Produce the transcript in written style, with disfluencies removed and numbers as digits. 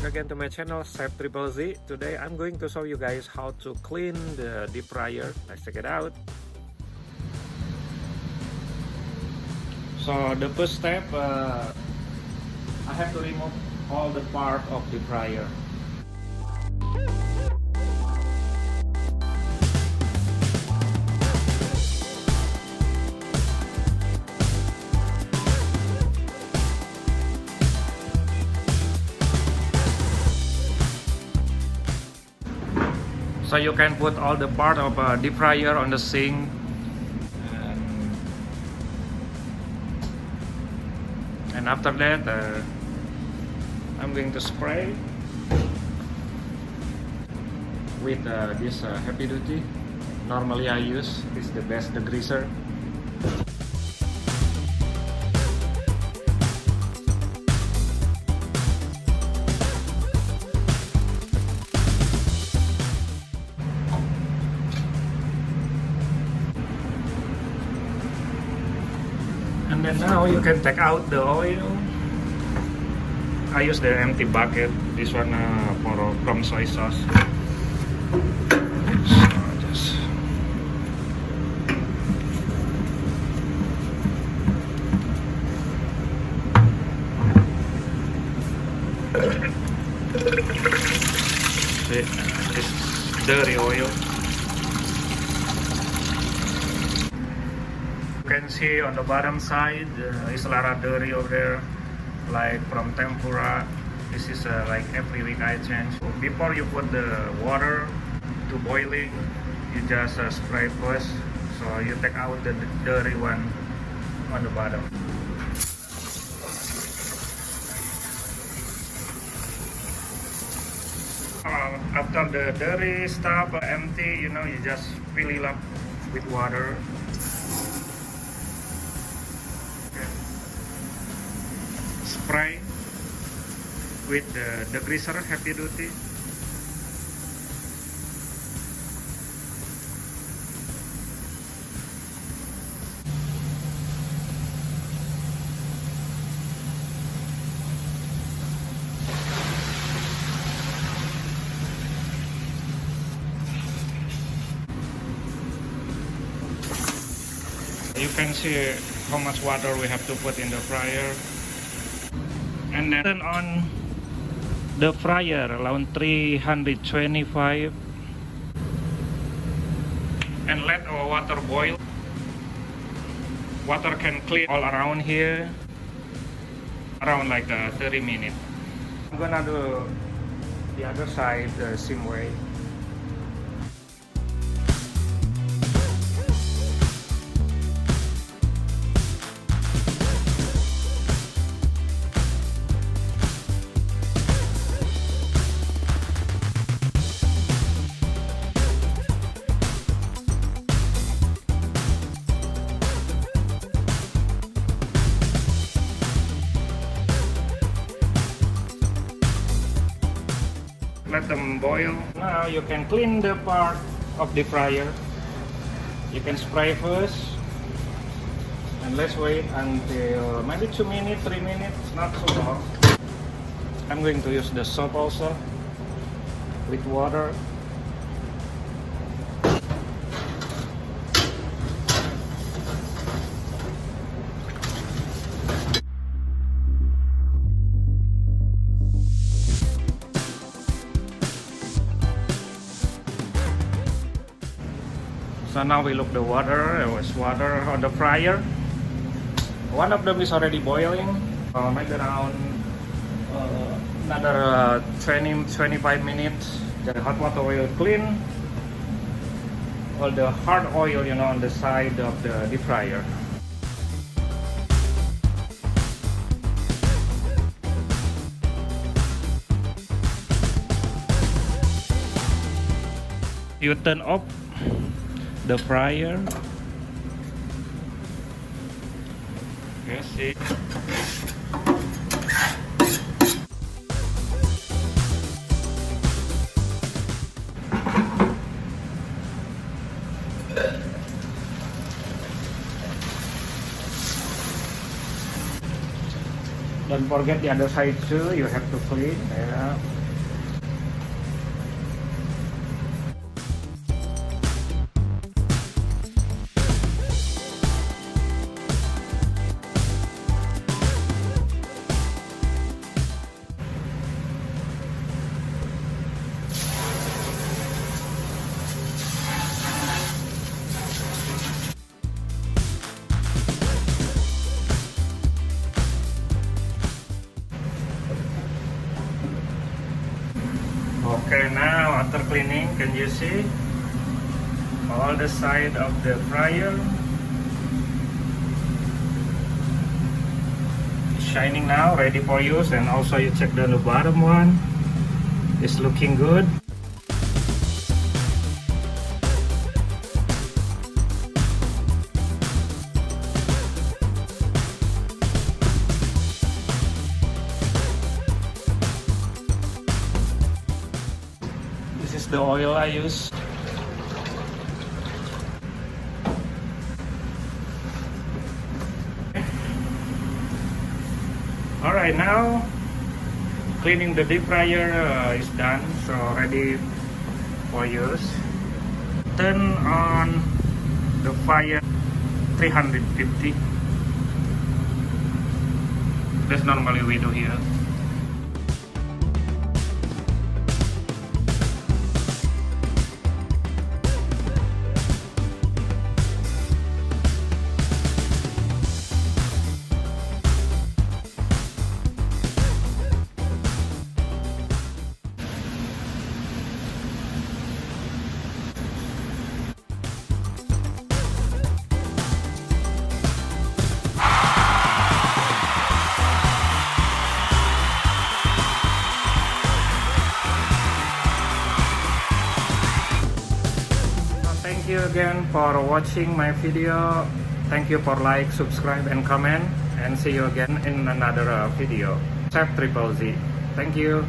back again to my channel, Chef Triple Z. Today I'm going to show you guys how to clean the deep fryer. Let's check it out. So the first step, I have to remove all the part of the fryer. So you can put all the part of a deep fryer on the sink, and after that I'm going to spray with this heavy duty. Normally I use is the best degreaser. And then now you can take out the oil. I use the empty bucket. This one from soy sauce. See, this is dirty oil. You can see on the bottom side is a lot of dirty over there, like from tempura. This is like every week I change. Before you put the water to boiling, you just spray first, so you take out the dirty one on the bottom. After the dirty stuff empty, you just fill it up with water. Spray with the degreaser heavy duty. You can see how much water we have to put in the fryer. And then turn on the fryer around 325 and let our water boil. Water can clean all around here around like 30 minutes. I'm gonna do the other side the same way. Let them boil. Now you can clean the part of the fryer. You can spray first, and let's wait until maybe 2 minutes, 3 minutes, not so long. I'm going to use the soap also with water. So now we look the water. There was water on the fryer. One of them is already boiling. Maybe around another 20-25 minutes. The hot water will clean all the hard oil, on the side of the deep fryer. You turn off the fryer. Okay, see. Don't forget the other side too, you have to clean. Yeah. Okay, now after cleaning, can you see all the side of the fryer shining now, ready for use, and also you check the bottom one, it's looking good. This is the oil I use. Alright, now cleaning the deep fryer is done, so ready for use. Turn on the fire 350. That's normally we do here. Thank you again for watching my video. Thank you for like, subscribe and comment, and see you again in another video. Chef Triple Z. Thank you.